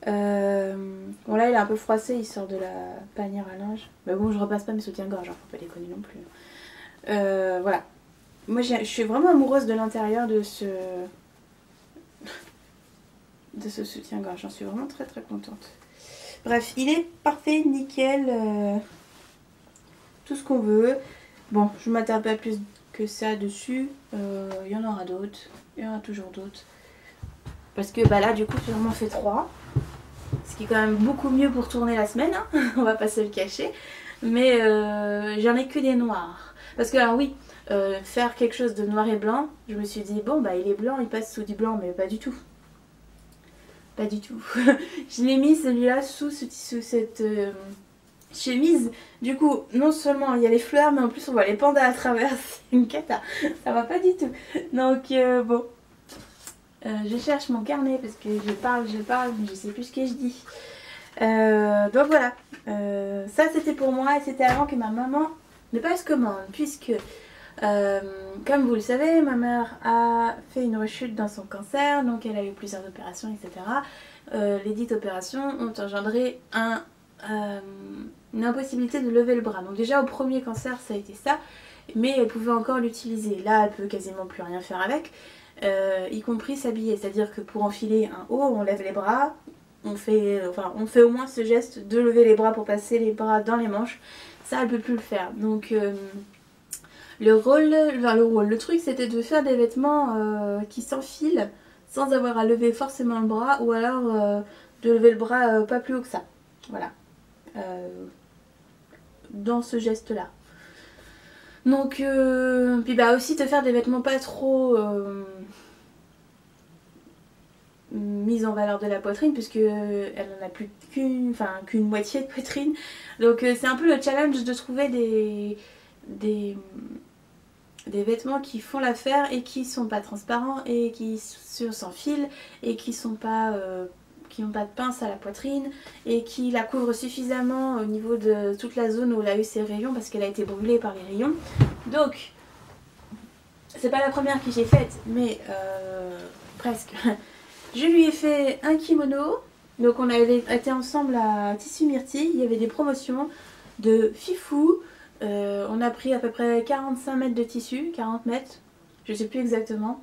Speaker 1: Bon là il est un peu froissé, il sort de la panière à linge, mais bon je repasse pas mes soutiens-gorge, hein, faut pas déconner non plus. Voilà, moi je suis vraiment amoureuse de l'intérieur de ce soutien-gorge, j'en suis vraiment très très contente. Bref, il est parfait, nickel, tout ce qu'on veut. Bon, je ne m'attarde pas plus que ça dessus. Il y en aura d'autres, il y en aura toujours d'autres. Parce que bah là, du coup, j'en ai fait 3. Ce qui est quand même beaucoup mieux pour tourner la semaine, hein. On va pas se le cacher. Mais j'en ai que des noirs. Parce que, alors oui, faire quelque chose de noir et blanc, je me suis dit, bon, bah il est blanc, il passe sous du blanc, mais pas du tout. Pas du tout. Je l'ai mis celui-là sous cette chemise. Du coup, non seulement il y a les fleurs, mais en plus on voit les pandas à travers. C'est une cata. Ça va pas du tout. Donc bon. Je cherche mon carnet parce que je parle, mais je sais plus ce que je dis. Donc voilà. Ça c'était pour moi et c'était avant que ma maman ne passe commande. Puisque, comme vous le savez, ma mère a fait une rechute dans son cancer. Donc elle a eu plusieurs opérations, etc. Les dites opérations ont engendré une impossibilité de lever le bras. Donc déjà au premier cancer ça a été ça. Mais elle pouvait encore l'utiliser. Là elle peut quasiment plus rien faire avec. Y compris s'habiller, c'est-à-dire que pour enfiler un haut on lève les bras, on fait au moins ce geste de lever les bras pour passer les bras dans les manches, ça elle peut plus le faire. Donc le truc c'était de faire des vêtements qui s'enfilent sans avoir à lever forcément le bras, ou alors de lever le bras pas plus haut que ça, voilà, dans ce geste là. Donc puis bah aussi te faire des vêtements pas trop mise en valeur de la poitrine puisque elle n'en a plus qu'une moitié de poitrine. Donc c'est un peu le challenge de trouver des vêtements qui font l'affaire et qui sont pas transparents et qui sont sans fil et qui sont pas qui n'ont pas de pince à la poitrine et qui la couvrent suffisamment au niveau de toute la zone où elle a eu ses rayons parce qu'elle a été brûlée par les rayons. Donc c'est pas la première que j'ai faite, mais presque. Je lui ai fait un kimono. Donc on avait été ensemble à Tissu Myrtille. Il y avait des promotions de fifou. On a pris à peu près 45 mètres de tissu, 40 mètres, je sais plus exactement,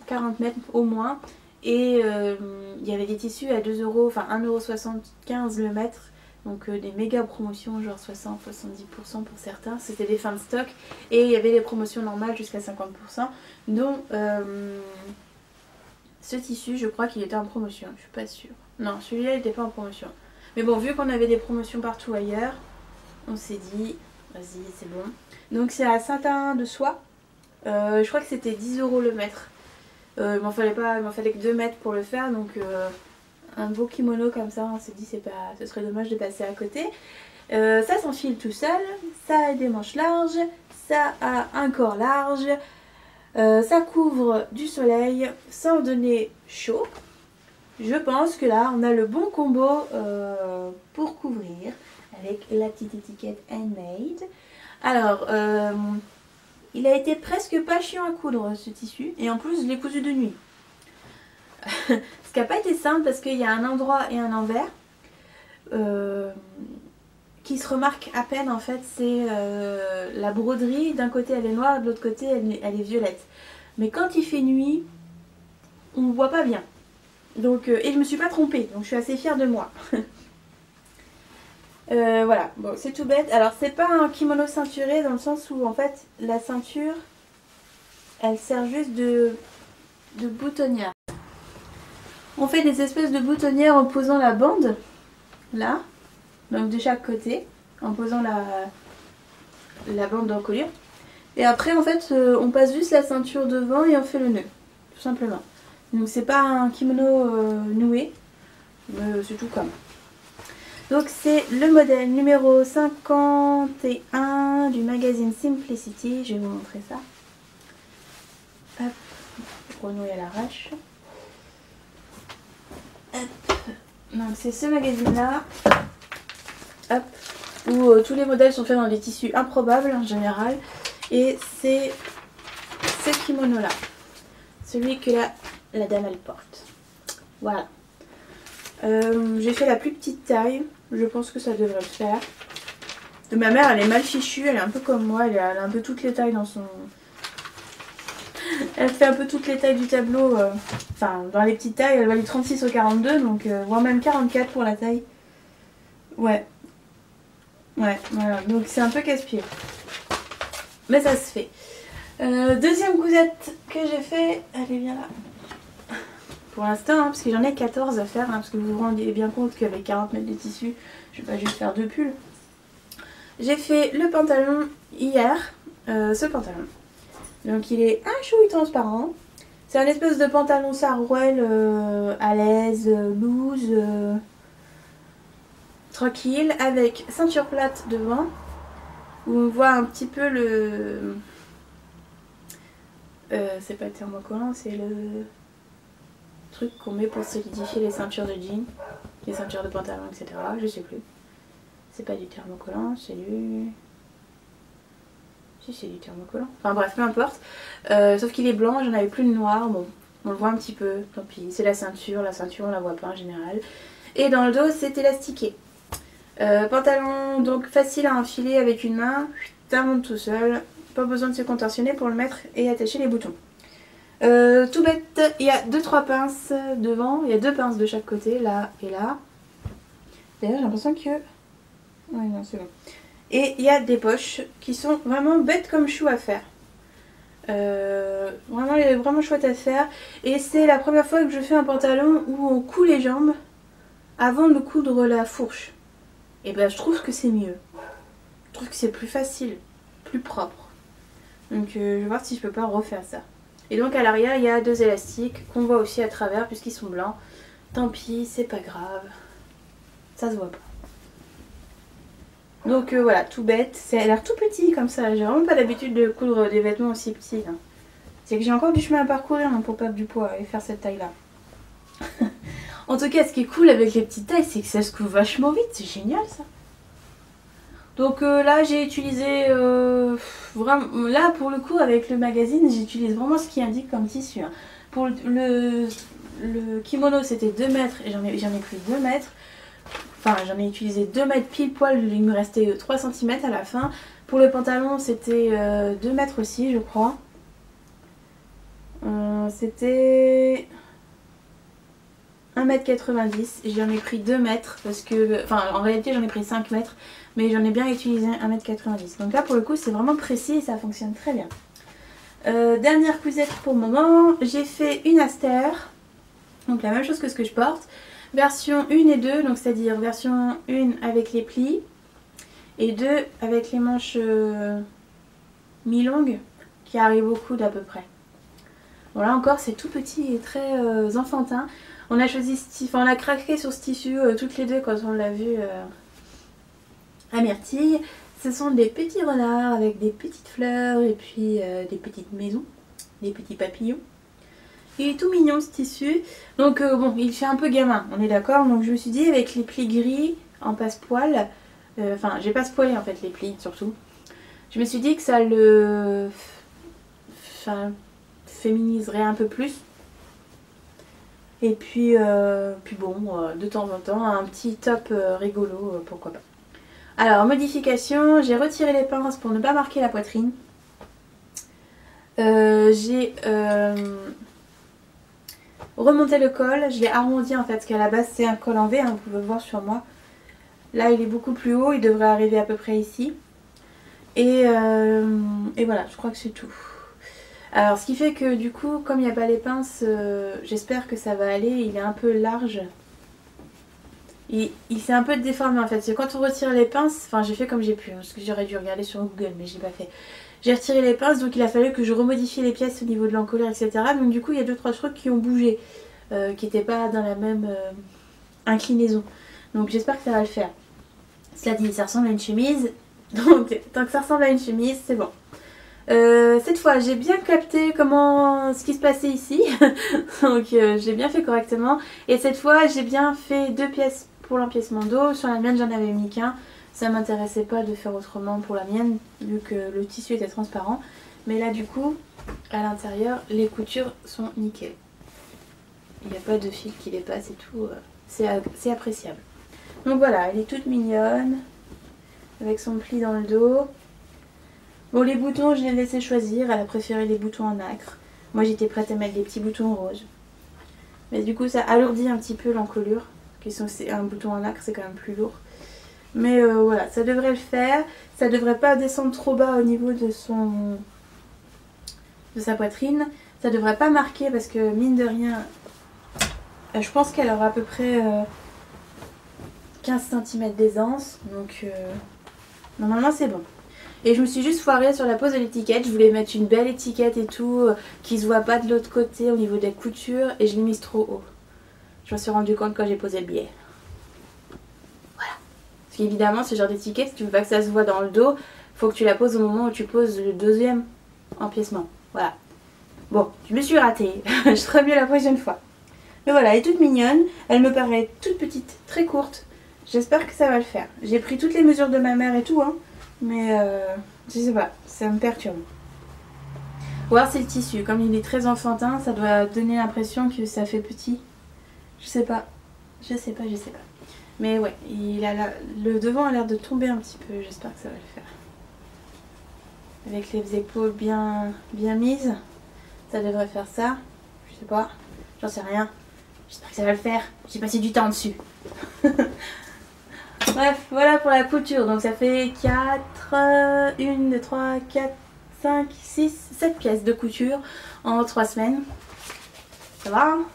Speaker 1: 40 mètres au moins. Et il y avait des tissus à 2 euros, enfin 1,75 € le mètre. Donc des méga promotions, genre 60-70% pour certains. C'était des fins de stock. Et il y avait des promotions normales jusqu'à 50%. Dont ce tissu, je crois qu'il était en promotion. Je suis pas sûre. Non, celui-là il n'était pas en promotion. Mais bon, vu qu'on avait des promotions partout ailleurs, on s'est dit, vas-y, c'est bon. Donc c'est à Saint-Ain-de-Soie. Je crois que c'était 10 € le mètre. Il m'en fallait que 2 mètres pour le faire. Donc un beau kimono comme ça, on s'est dit ce serait dommage de passer à côté. Ça s'enfile tout seul, ça a des manches larges, ça a un corps large, ça couvre du soleil sans donner chaud. Je pense que là on a le bon combo pour couvrir avec la petite étiquette handmade. Alors il a été presque pas chiant à coudre ce tissu et en plus je l'ai cousu de nuit. Ce qui n'a pas été simple parce qu'il y a un endroit et un envers qui se remarque à peine en fait. C'est la broderie, d'un côté elle est noire, de l'autre côté elle est violette. Mais quand il fait nuit, on ne voit pas bien. Donc, et je me suis pas trompée, donc je suis assez fière de moi. Voilà, bon c'est tout bête. Alors c'est pas un kimono ceinturé dans le sens où en fait la ceinture elle sert juste de boutonnière. On fait des espèces de boutonnières en posant la bande, là, donc de chaque côté, en posant la bande d'encolure. Et après en fait on passe juste la ceinture devant et on fait le nœud, tout simplement. Donc c'est pas un kimono noué, mais c'est tout comme. Donc c'est le modèle numéro 51 du magazine Simplicity, je vais vous montrer ça. Hop, renouer à l'arrache. Donc c'est ce magazine là, hop, où tous les modèles sont faits dans des tissus improbables en général. Et c'est ce kimono là, celui que la dame elle porte. Voilà. J'ai fait la plus petite taille, je pense que ça devrait le faire. Ma mère elle est mal fichue, elle est un peu comme moi, elle a un peu toutes les tailles dans son... Elle fait un peu toutes les tailles du tableau, enfin dans les petites tailles, elle va du 36 au 42, donc voire même 44 pour la taille. Ouais. Ouais, voilà, donc c'est un peu casse-pied. Mais ça se fait. Deuxième cousette que j'ai fait, elle est bien là. Pour l'instant, hein, parce que j'en ai 14 à faire, hein, parce que vous vous rendez bien compte qu'avec 40 mètres de tissu, je vais pas juste faire 2 pulls. J'ai fait le pantalon hier, ce pantalon. Donc il est un chouï transparent. C'est un espèce de pantalon sarouel à l'aise, loose, tranquille, avec ceinture plate devant. Où on voit un petit peu le... c'est pas le thermocollant, c'est le truc qu'on met pour solidifier les ceintures de jeans, les ceintures de pantalon, etc. Je sais plus. C'est pas du thermocollant, c'est du... Si c'est du thermocollant. Enfin bref, peu importe. Sauf qu'il est blanc, j'en avais plus le noir. Bon, on le voit un petit peu, tant pis. C'est la ceinture on la voit pas en général. Et dans le dos, c'est élastiqué. Pantalon donc facile à enfiler avec une main, ça monte tout seul. Pas besoin de se contorsionner pour le mettre et attacher les boutons. Tout bête, il y a 2-3 pinces devant, il y a 2 pinces de chaque côté, là et là. D'ailleurs j'ai l'impression que... Ouais non c'est bon. Et il y a des poches qui sont vraiment bêtes comme chou à faire. Vraiment chouette à faire. Et c'est la première fois que je fais un pantalon où on coud les jambes avant de coudre la fourche. Et ben je trouve que c'est mieux. Je trouve que c'est plus facile, plus propre. Donc je vais voir si je peux pas refaire ça. Et donc à l'arrière il y a 2 élastiques qu'on voit aussi à travers puisqu'ils sont blancs. Tant pis, c'est pas grave, ça se voit pas. Donc voilà, tout bête, ça a l'air tout petit comme ça, j'ai vraiment pas l'habitude de coudre des vêtements aussi petits. Hein. C'est que j'ai encore du chemin à parcourir hein, pour perdre du poids et faire cette taille là. En tout cas ce qui est cool avec les petites tailles c'est que ça se couvre vachement vite, c'est génial ça. Donc là j'ai utilisé vraiment, là pour le coup avec le magazine j'utilise vraiment ce qui indique comme tissu. Hein. Pour le kimono c'était 2 mètres et j'en ai pris 2 mètres. Enfin j'en ai utilisé 2 mètres pile poil, il me restait 3 cm à la fin. Pour le pantalon c'était 2 mètres aussi je crois. C'était 1,90 m, j'en ai pris 2 mètres parce que, enfin en réalité j'en ai pris 5 mètres mais j'en ai bien utilisé 1,90 m. Donc là pour le coup c'est vraiment précis et ça fonctionne très bien. Dernière cousette pour le moment, j'ai fait une astère, donc la même chose que ce que je porte, version 1 et 2, donc c'est-à-dire version 1 avec les plis et 2 avec les manches mi-longues qui arrivent au coude à peu près. Voilà encore c'est tout petit et très enfantin. On a choisi on a craqué sur ce tissu toutes les deux quand on l'a vu à Myrtille. Ce sont des petits renards avec des petites fleurs et puis des petites maisons, des petits papillons. Il est tout mignon ce tissu. Donc bon, il fait un peu gamin, on est d'accord. Donc je me suis dit avec les plis gris en passe-poil, enfin j'ai passe-poilé en fait les plis surtout. Je me suis dit que ça le féminiserait un peu plus. Et puis bon, de temps en temps, un petit top rigolo, pourquoi pas. Alors, modification, j'ai retiré les pinces pour ne pas marquer la poitrine. J'ai remonté le col, je l'ai arrondi en fait, parce qu'à la base c'est un col en V, hein, vous pouvez le voir sur moi. Là il est beaucoup plus haut, il devrait arriver à peu près ici. Et voilà, je crois que c'est tout. Alors ce qui fait que du coup, comme il n'y a pas les pinces, j'espère que ça va aller, il est un peu large. Il s'est un peu déformé en fait, c'est quand on retire les pinces, enfin j'ai fait comme j'ai pu, parce que j'aurais dû regarder sur Google mais je l'ai pas fait. J'ai retiré les pinces donc il a fallu que je remodifie les pièces au niveau de l'encolure etc. Donc du coup il y a 2-3 trucs qui ont bougé, qui n'étaient pas dans la même inclinaison. Donc j'espère que ça va le faire. Cela dit, ça ressemble à une chemise, donc tant que ça ressemble à une chemise c'est bon. Cette fois j'ai bien capté ce qui se passait ici donc j'ai bien fait correctement et cette fois j'ai bien fait 2 pièces pour l'empiècement dos. Sur la mienne j'en avais mis qu'un, ça m'intéressait pas de faire autrement pour la mienne vu que le tissu était transparent, mais là du coup à l'intérieur les coutures sont nickel, il n'y a pas de fil qui dépasse et tout, c'est appréciable. Donc voilà, elle est toute mignonne avec son pli dans le dos. Bon, les boutons, je les ai laissés choisir. Elle a préféré les boutons en nacre. Moi, j'étais prête à mettre des petits boutons roses. Mais du coup, ça alourdit un petit peu l'encolure. C'est un bouton en nacre, c'est quand même plus lourd. Mais voilà, ça devrait le faire. Ça devrait pas descendre trop bas au niveau de sa poitrine. Ça devrait pas marquer parce que, mine de rien, je pense qu'elle aura à peu près 15 cm d'aisance. Donc, normalement, c'est bon. Et je me suis juste foirée sur la pose de l'étiquette. Je voulais mettre une belle étiquette et tout, qui se voit pas de l'autre côté au niveau des coutures. Et je l'ai mise trop haut. Je m'en suis rendu compte quand j'ai posé le billet. Voilà. Parce qu'évidemment, ce genre d'étiquette, si tu veux pas que ça se voit dans le dos, faut que tu la poses au moment où tu poses le deuxième empiècement. Voilà. Bon, je me suis ratée. Je ferai mieux la prochaine fois. Mais voilà, elle est toute mignonne. Elle me paraît toute petite, très courte. J'espère que ça va le faire. J'ai pris toutes les mesures de ma mère et tout, hein. Mais je sais pas, ça me perturbe. Voir c'est le tissu, comme il est très enfantin, ça doit donner l'impression que ça fait petit. Je sais pas. Mais ouais, le devant a l'air de tomber un petit peu, j'espère que ça va le faire. Avec les épaules bien mises, ça devrait faire ça. Je sais pas, j'en sais rien. J'espère que ça va le faire, j'ai passé du temps dessus. Bref, voilà pour la couture. Donc ça fait 4, 1, 2, 3, 4, 5, 6, 7 pièces de couture en 3 semaines. Ça va, hein.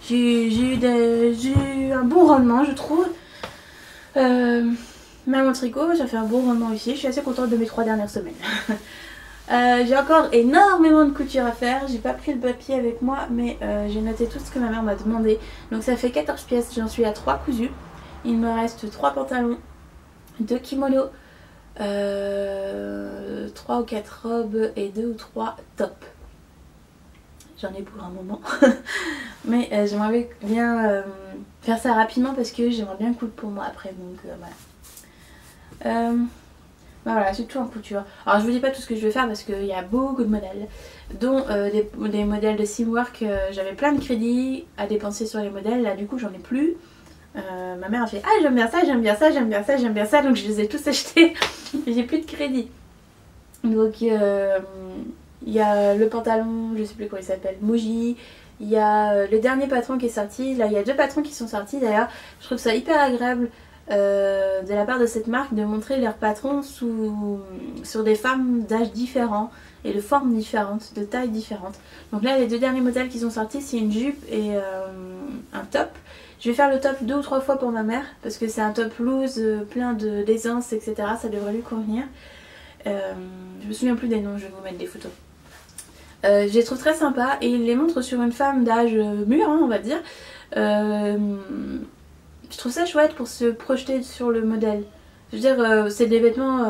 Speaker 1: J'ai eu un bon rendement je trouve. Même en tricot, ça fait un bon rendement aussi. Je suis assez contente de mes 3 dernières semaines. J'ai encore énormément de couture à faire. J'ai pas pris le papier avec moi, mais j'ai noté tout ce que ma mère m'a demandé. Donc ça fait 14 pièces, j'en suis à 3 cousus. Il me reste 3 pantalons, 2 kimonos, 3 ou 4 robes et 2 ou 3 tops. J'en ai pour un moment. Mais j'aimerais bien faire ça rapidement parce que j'aimerais bien coudre pour moi après. Donc voilà. Bah voilà, c'est tout en couture. Alors je vous dis pas tout ce que je vais faire parce qu'il y a beaucoup de modèles, dont des modèles de Simwork. J'avais plein de crédits à dépenser sur les modèles, là du coup j'en ai plus. Ma mère a fait ah j'aime bien ça, j'aime bien ça, j'aime bien ça, j'aime bien ça, donc je les ai tous achetés. J'ai plus de crédit. Donc il y a le pantalon, je sais plus comment il s'appelle, Muji. Il y a le dernier patron qui est sorti. Là il y a 2 patrons qui sont sortis d'ailleurs. Je trouve ça hyper agréable de la part de cette marque de montrer leurs patrons sur des femmes d'âge différents et de formes différentes, de tailles différentes. Donc là les 2 derniers modèles qui sont sortis, c'est une jupe et un top. Je vais faire le top 2 ou 3 fois pour ma mère parce que c'est un top loose, plein d'aisance, etc. Ça devrait lui convenir. Je me souviens plus des noms, je vais vous mettre des photos. Je les trouve très sympas et il les montre sur une femme d'âge mûr, hein, on va dire. Je trouve ça chouette pour se projeter sur le modèle. Je veux dire, c'est des vêtements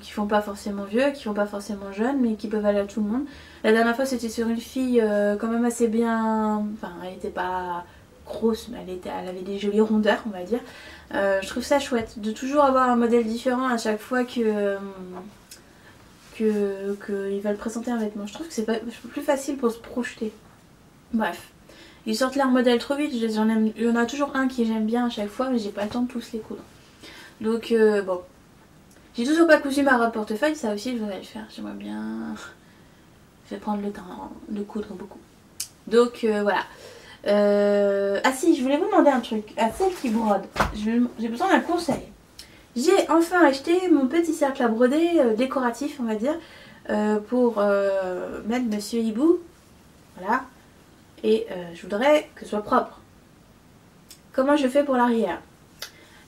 Speaker 1: qui font pas forcément vieux, qui font pas forcément jeunes, mais qui peuvent aller à tout le monde. La dernière fois c'était sur une fille quand même assez bien... Enfin, elle était pas grosse, mais elle avait des jolies rondeurs, on va dire. Je trouve ça chouette de toujours avoir un modèle différent à chaque fois qu'ils veulent présenter un vêtement. Je trouve que c'est plus facile pour se projeter. Bref. Ils sortent leurs modèles trop vite, il y en a toujours un qui j'aime bien à chaque fois, mais j'ai pas le temps de tous les coudre. Donc bon. J'ai toujours pas cousu ma robe portefeuille, ça aussi je voudrais le faire. J'aimerais bien... Je vais prendre le temps de coudre beaucoup. Donc voilà. Ah si, je voulais vous demander un truc. À celle qui brode, j'ai besoin d'un conseil. J'ai enfin acheté mon petit cercle à broder décoratif, on va dire, pour mettre Monsieur Hibou. Voilà. Et je voudrais que ce soit propre. Comment je fais pour l'arrière?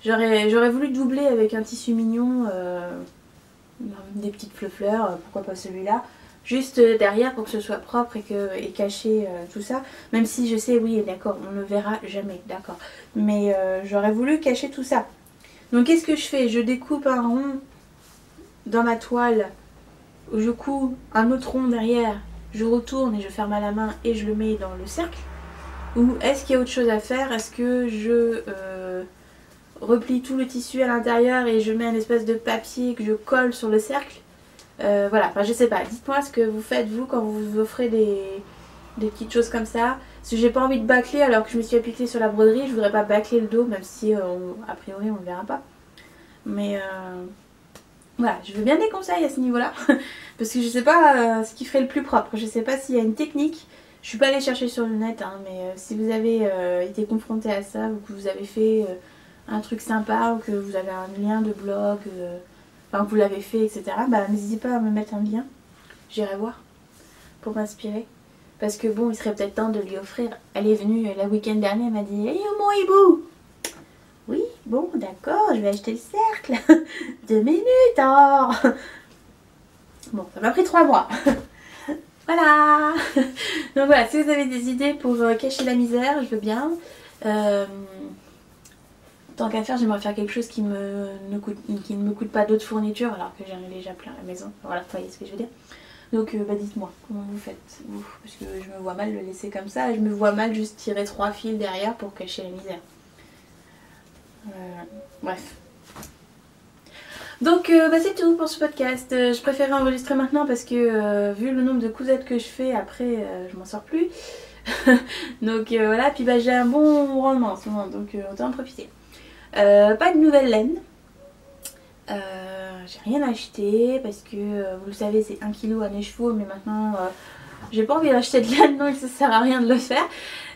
Speaker 1: J'aurais voulu doubler avec un tissu mignon, des petites fleurs, pourquoi pas celui-là. Juste derrière pour que ce soit propre et cacher tout ça. Même si je sais, oui d'accord, on ne le verra jamais, d'accord. Mais j'aurais voulu cacher tout ça. Donc qu'est-ce que je fais? Je découpe un rond dans ma toile, je couds un autre rond derrière. Je retourne et je ferme à la main et je le mets dans le cercle? Ou est-ce qu'il y a autre chose à faire? Est-ce que je replie tout le tissu à l'intérieur et je mets un espèce de papier que je colle sur le cercle? Voilà, enfin je sais pas. Dites-moi ce que vous faites vous quand vous vous offrez des petites choses comme ça. Parce que j'ai pas envie de bâcler alors que je me suis appliquée sur la broderie. Je voudrais pas bâcler le dos même si a priori on ne le verra pas. Mais voilà, je veux bien des conseils à ce niveau-là. Parce que je sais pas ce qui ferait le plus propre. Je sais pas s'il y a une technique. Je suis pas allée chercher sur le net, hein, mais si vous avez été confronté à ça ou que vous avez fait un truc sympa ou que vous avez un lien de blog, enfin que vous l'avez fait, etc. Bah n'hésitez pas à me mettre un lien. J'irai voir pour m'inspirer. Parce que bon, il serait peut-être temps de lui offrir. Elle est venue la week-end dernier, elle m'a dit hey mon hibou! Oui, bon, d'accord, je vais acheter le cercle. 2 minutes, oh. Bon, ça m'a pris 3 mois. Voilà. Donc voilà, si vous avez des idées pour cacher la misère, je veux bien. Tant qu'à faire, j'aimerais faire quelque chose qui ne me coûte pas d'autres fournitures alors que j'en ai déjà plein à la maison. Voilà, vous voyez ce que je veux dire. Donc bah dites-moi, comment vous faites vous? Parce que je me vois mal le laisser comme ça et je me vois mal juste tirer 3 fils derrière pour cacher la misère. Bref. Donc bah c'est tout pour ce podcast. Je préférais enregistrer maintenant parce que vu le nombre de cousettes que je fais après je m'en sors plus. Donc voilà, puis bah j'ai un bon rendement en ce moment donc autant en profiter. Pas de nouvelle laine. J'ai rien acheté parce que vous le savez c'est 1 kg à 9 chevaux mais maintenant j'ai pas envie d'acheter de laine donc ça sert à rien de le faire.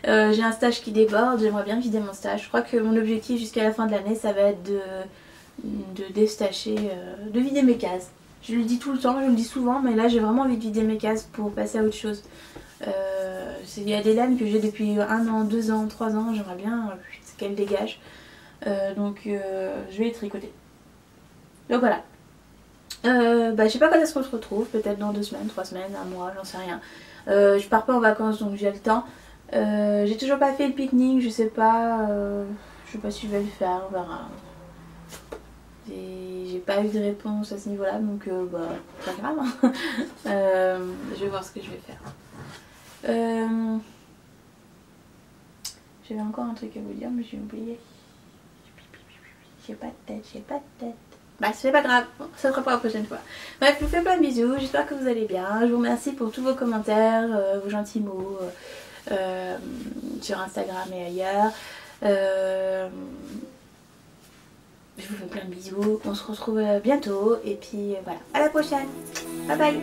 Speaker 1: J'ai un stage qui déborde, j'aimerais bien vider mon stage. Je crois que mon objectif jusqu'à la fin de l'année ça va être de déstacher, de vider mes cases. Je le dis tout le temps, je le dis souvent mais là j'ai vraiment envie de vider mes cases pour passer à autre chose. Il y a des laines que j'ai depuis 1 an, 2 ans, 3 ans, j'aimerais bien qu'elles dégagent. Donc je vais les tricoter. Donc voilà. Je sais pas quand est-ce qu'on se retrouve, peut-être dans 2 semaines, 3 semaines, un mois, j'en sais rien. Je pars pas en vacances donc j'ai le temps. J'ai toujours pas fait le pique-nique, je sais pas si je vais le faire, on verra. J'ai pas eu de réponse à ce niveau-là donc pas grave. Hein. Je vais voir ce que je vais faire. J'avais encore un truc à vous dire mais j'ai oublié. J'ai pas de tête. Bah c'est pas grave, ça sera pour la prochaine fois. Bref, je vous fais plein de bisous, j'espère que vous allez bien. Je vous remercie pour tous vos commentaires, vos gentils mots sur Instagram et ailleurs. Je vous fais plein de bisous, on se retrouve bientôt et puis voilà, à la prochaine. Bye bye.